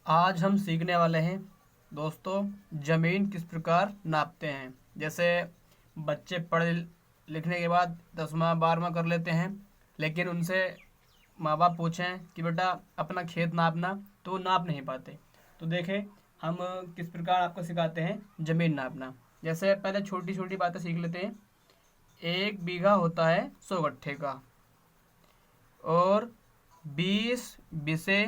आज हम सीखने वाले हैं दोस्तों ज़मीन किस प्रकार नापते हैं। जैसे बच्चे पढ़ लिखने के बाद 10वां 12वां कर लेते हैं, लेकिन उनसे माँ बाप पूछें कि बेटा अपना खेत नापना, तो वो नाप नहीं पाते। तो देखें हम किस प्रकार आपको सिखाते हैं ज़मीन नापना। जैसे पहले छोटी छोटी बातें सीख लेते हैं। 1 बीघा होता है 100 गट्ठे का, और 20 बिसे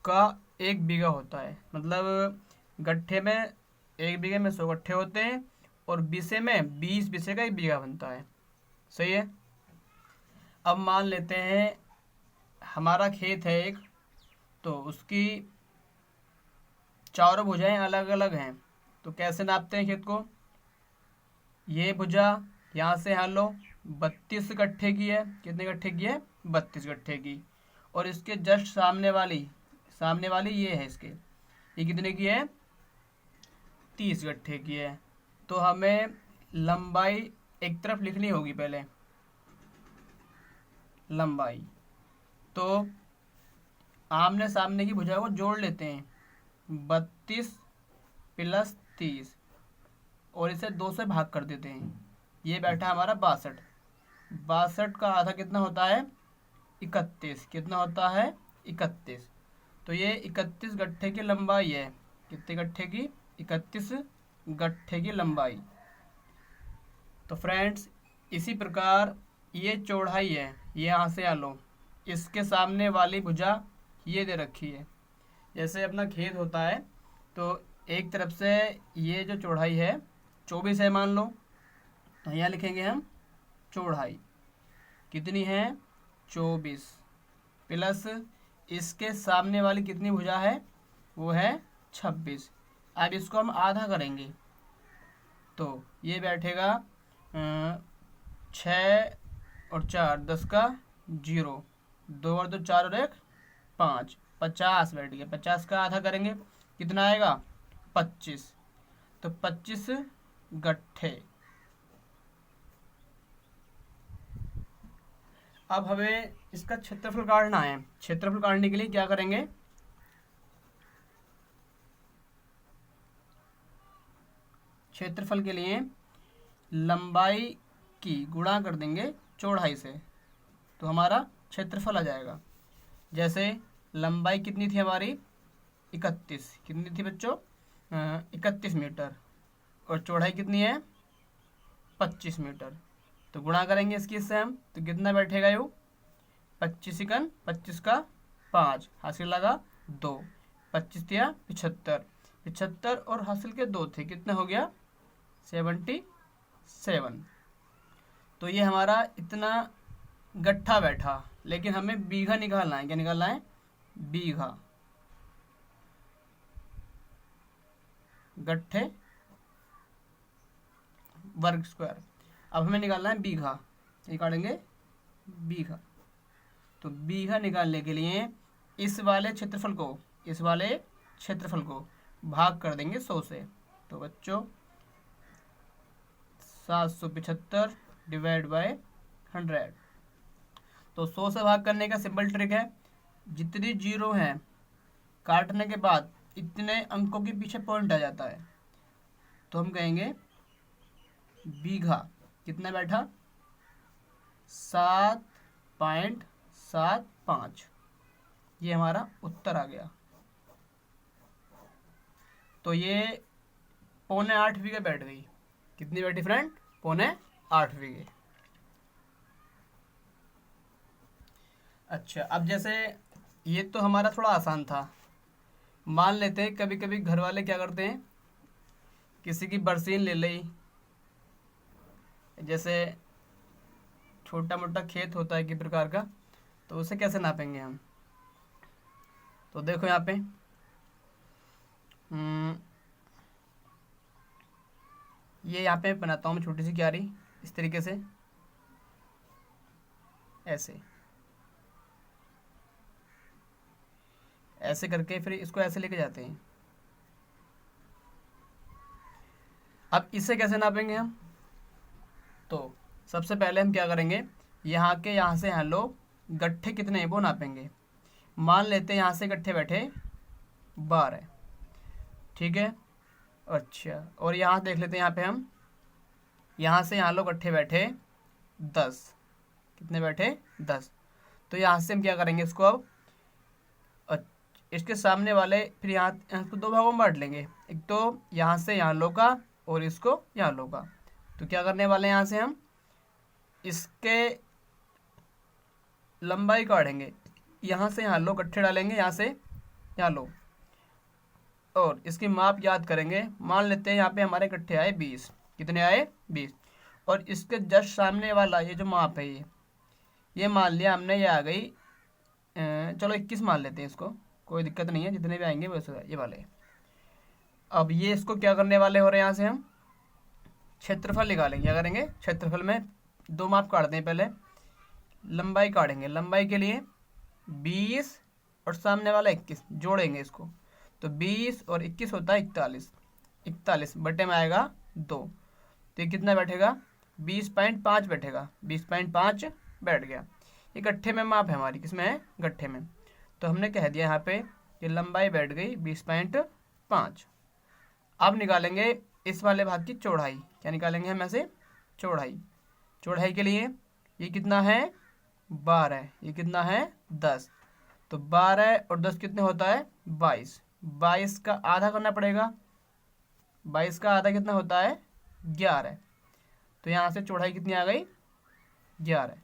का 1 बीघा होता है। मतलब गट्ठे में 1 बीघे में 100 गट्ठे होते हैं, और बिसे में 20 बिसे का 1 बीघा बनता है। सही है। अब मान लेते हैं हमारा खेत है एक, तो उसकी चारों भुजाएं अलग अलग हैं। तो कैसे नापते हैं खेत को? ये भुजा यहाँ से यहाँ लो 32 गट्ठे की है। कितने गट्ठे की है? 32 गट्ठे की। और इसके जस्ट सामने वाली ये है इसके, ये कितने की है? 30 गट्ठे की है। तो हमें लंबाई एक तरफ लिखनी होगी पहले, लंबाई। तो आमने सामने की भुजा को जोड़ लेते हैं, 32 + 30, और इसे 2 से भाग कर देते हैं। ये बैठा हमारा 62। 62 का आधा कितना होता है? 31। कितना होता है? 31। तो ये 31 गट्ठे की लंबाई है। कितने गट्ठे की? 31 गट्ठे की लंबाई। तो फ्रेंड्स, इसी प्रकार ये चौड़ाई है, ये यहाँ से आ लो, इसके सामने वाली भुजा ये दे रखी है। जैसे अपना खेत होता है, तो एक तरफ से ये जो चौड़ाई है 24 है मान लो, तो यहाँ लिखेंगे हम चौड़ाई कितनी है? 24, प्लस इसके सामने वाली कितनी भुजा है? वो है 26। अब इसको हम आधा करेंगे, तो ये बैठेगा 6 और 4 10 का 0, 2 और 2 4 और 1 5, 50 बैठ गया। 50 का आधा करेंगे, कितना आएगा? 25। तो 25 गट्ठे। अब हमें इसका क्षेत्रफल काटना है। क्षेत्रफल काटने के लिए क्या करेंगे? क्षेत्रफल के लिए लंबाई की गुणा कर देंगे चौड़ाई से, तो हमारा क्षेत्रफल आ जाएगा। जैसे लंबाई कितनी थी हमारी? 31। कितनी थी बच्चों? 31 मीटर। और चौड़ाई कितनी है? 25 मीटर। तो गुणा करेंगे इसकी इससे हम, तो कितना बैठेगा? यू 25 इकन 25 का 5, हासिल लगा 2, 25 दिया 75, 75 और हासिल के 2 थे, कितना हो गया? 77। तो ये हमारा इतना गट्ठा बैठा, लेकिन हमें बीघा निकालना है। क्या निकालना है? बीघा। गट्ठे वर्ग स्क्वायर। अब हमें निकालना है बीघा, निकालेंगे बीघा। तो बीघा निकालने के लिए इस वाले क्षेत्रफल को भाग कर देंगे 100 से। तो बच्चों 775 डिवाइड बाय 100। तो 100 से भाग करने का सिंपल ट्रिक है, जितनी जीरो हैं काटने के बाद इतने अंकों के पीछे पॉइंट आ जाता है। तो हम कहेंगे बीघा कितना बैठा? 7.75। ये हमारा उत्तर आ गया। तो ये 7.25 बीघे बैठ गई। कितनी बैठी फ्रेंड? 7.25 बीघे। अच्छा, अब जैसे ये तो हमारा थोड़ा आसान था। मान लेते हैं कभी कभी घर वाले क्या करते हैं, किसी की बरसीन ले ली, जैसे छोटा मोटा खेत होता है किस प्रकार का, तो उसे कैसे नापेंगे हम? तो देखो यहाँ पे ये यहाँ पे बनाता हूँ मैं छोटी सी क्यारी, इस तरीके से, ऐसे ऐसे करके फिर इसको ऐसे लेके जाते हैं। अब इसे कैसे नापेंगे हम? तो सबसे पहले हम क्या करेंगे, यहाँ से यहाँ लोग गट्ठे कितने हैं वो नापेंगे। मान लेते हैं यहाँ से गट्ठे बैठे 12। ठीक है। अच्छा, और यहाँ देख लेते हैं, यहाँ पे हम यहाँ से यहाँ लोग इकट्ठे बैठे 10। कितने बैठे? 10। तो यहाँ से हम क्या करेंगे इसको अब, इसके सामने वाले फिर यहाँ इसको दो भागों में बांट लेंगे। एक तो यहाँ से यहाँ लो का और इसको यहाँ लो का। तो क्या करने वाले हैं, यहाँ से हम इसके लंबाई काटेंगे, यहाँ से यहाँ लो इकट्ठे डालेंगे, यहाँ से यहाँ लो, और इसकी माप याद करेंगे। मान लेते हैं यहाँ पे हमारे इकट्ठे आए 20। कितने आए? 20। और इसके जस्ट सामने वाला ये जो माप है, ये मान लिया हमने, ये आ गई चलो 21 मान लेते हैं इसको, कोई दिक्कत नहीं है, जितने भी आएंगे वैसे ये वाले। अब ये इसको क्या करने वाले हो रहे हैं, यहाँ से हम क्षेत्रफल निकालेंगे। क्या करेंगे? क्षेत्रफल में दो माप काटते हैं, पहले लंबाई काटेंगे। लंबाई के लिए 20 और सामने वाला 21 जोड़ेंगे इसको, तो 20 और 21 होता है 41। 41 बटे में आएगा 2, तो ये कितना बैठेगा? 20.5 बैठेगा। 20.5 बैठ गया। ये गट्ठे में माप है हमारी, किसमें है? गट्ठे में। तो हमने कह दिया यहाँ पे कि लंबाई बैठ गई 20.5। अब निकालेंगे इस वाले भाग की चौड़ाई। क्या निकालेंगे हम ऐसे? चौड़ाई। चौड़ाई के लिए ये कितना है? 12। ये कितना है? 10। तो 12 और 10 कितने होता है? 22। 22 का आधा करना पड़ेगा। 22 का आधा कितना होता है? 11। तो यहाँ से चौड़ाई कितनी आ गई? 11।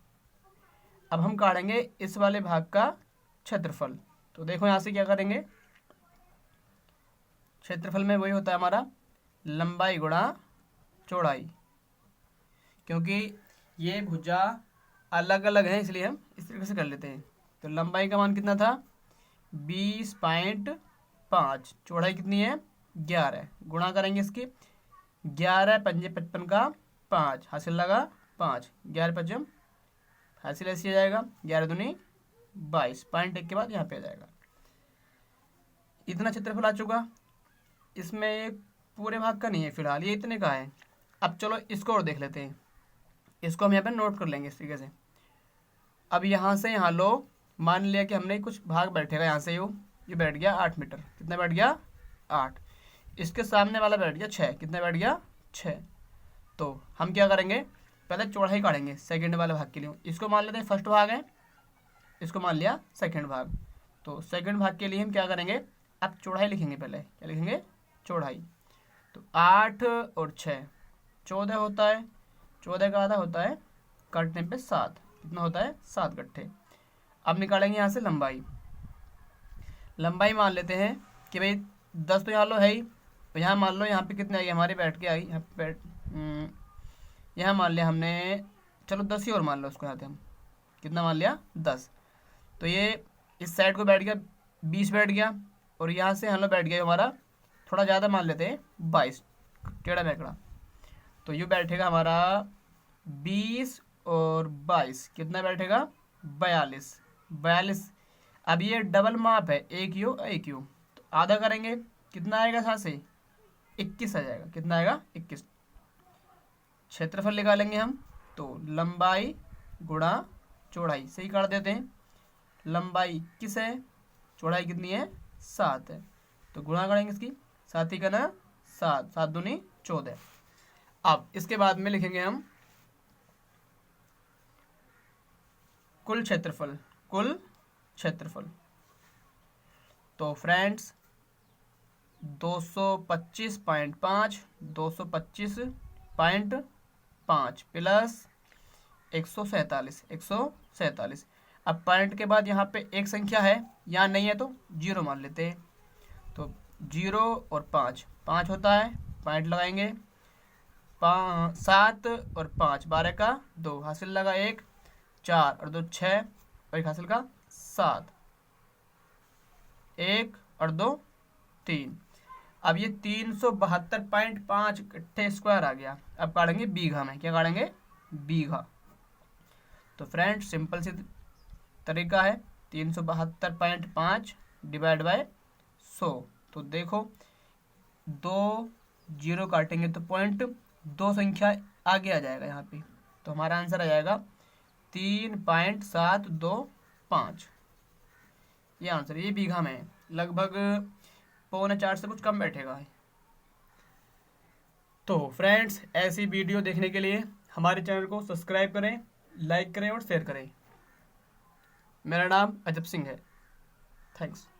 अब हम काटेंगे इस वाले भाग का क्षेत्रफल। तो देखो यहाँ से क्या करेंगे, क्षेत्रफल में वही होता है हमारा लंबाई गुणा चौड़ाई। क्योंकि ये भुजा अलग अलग है इसलिए हम इस तरीके से कर लेते हैं। तो लंबाई का मान कितना था? 20.5। चौड़ाई कितनी है? 11। गुणा करेंगे इसकी, 11 पंजे 55 का 5 हासिल लगा 5। 11 पचम हासिल ऐसे आ जाएगा, 11 दूनी 22। पॉइंट 1 के बाद यहाँ पे आ जाएगा। इतना क्षेत्रफल आ चुका। इसमें एक पूरे भाग का नहीं है फिलहाल, ये इतने का है। अब चलो इसको और देख लेते हैं। इसको हम यहाँ पे नोट कर लेंगे इस तरीके से। अब यहाँ से यहाँ लो, मान लिया कि हमने कुछ भाग बैठेगा, यहाँ से ये बैठ गया 8 मीटर। कितना बैठ गया? 8। इसके सामने वाला बैठ गया 6। कितना बैठ गया? 6। तो हम क्या करेंगे, पहले चौड़ाई काटेंगे सेकंड वाले भाग के लिए। इसको मान लेते हैं फर्स्ट भाग है, इसको मान लिया सेकंड भाग। तो सेकंड भाग के लिए हम क्या करेंगे, अब चौड़ाई लिखेंगे। पहले क्या लिखेंगे? चौड़ाई। तो 8 और 6 14 होता है। 14 का आधा होता है काटने पे 7। कितना होता है? 7 गट्ठे। अब निकालेंगे यहाँ से लंबाई। लंबाई मान लेते हैं कि भाई 10 तो यहाँ लो है ही, तो यहाँ मान लो यहाँ पे कितने आई हमारे बैठ के आई, यहाँ पे यहाँ मान लिया हमने, चलो 10 ही और मान लो उसको। यहाँ पे हम कितना मान लिया? 10। तो ये इस साइड को बैठ गया 20 बैठ गया, और यहाँ से हम लोग बैठ गया हमारा, थोड़ा ज़्यादा मान लेते हैं 22 टेढ़ा बैकड़ा। तो ये बैठेगा हमारा 20 और 22 कितना बैठेगा? 42। 42। अब ये डबल माप है, एक यू एक यू, तो आधा करेंगे, कितना आएगा? साथ से 21 आ जाएगा। कितना आएगा? 21। क्षेत्रफल निकालेंगे हम, तो लंबाई गुणा चौड़ाई से ही काट देते हैं। लंबाई 21 है, चौड़ाई कितनी है? 7 है, तो गुणा करेंगे इसकी, 7 ही का ना 7, 7 दूनी 14। अब इसके बाद में लिखेंगे हम कुल क्षेत्रफल। कुल क्षेत्रफल तो फ्रेंड्स 225.5 225.5 प्लस 147 147। अब पॉइंट के बाद यहाँ पे एक संख्या है, यहाँ नहीं है तो 0 मान लेते हैं। तो 0 और 5 5 होता है, पॉइंट लगाएंगे। 7 और 5 12 का 2 हासिल लगा 1, 4 और 2 6 और 1 हासिल का 7, 1 और 2 3। अब ये 372.5 इकट्ठे स्क्वायर आ गया। अब काटेंगे बीघा में। क्या काटेंगे? बीघा। तो फ्रेंड सिंपल सी तरीका है, 372.5 डिवाइड बाय 100। तो देखो 2 0 काटेंगे तो पॉइंट 2 संख्या आगे आ जाएगा यहाँ पे, तो हमारा आंसर आ जाएगा 3.725। ये आंसर, ये बीघा में है। लगभग 4.25 से कुछ कम बैठेगा। तो फ्रेंड्स, ऐसी वीडियो देखने के लिए हमारे चैनल को सब्सक्राइब करें, लाइक करें और शेयर करें। मेरा नाम अजब सिंह है। थैंक्स।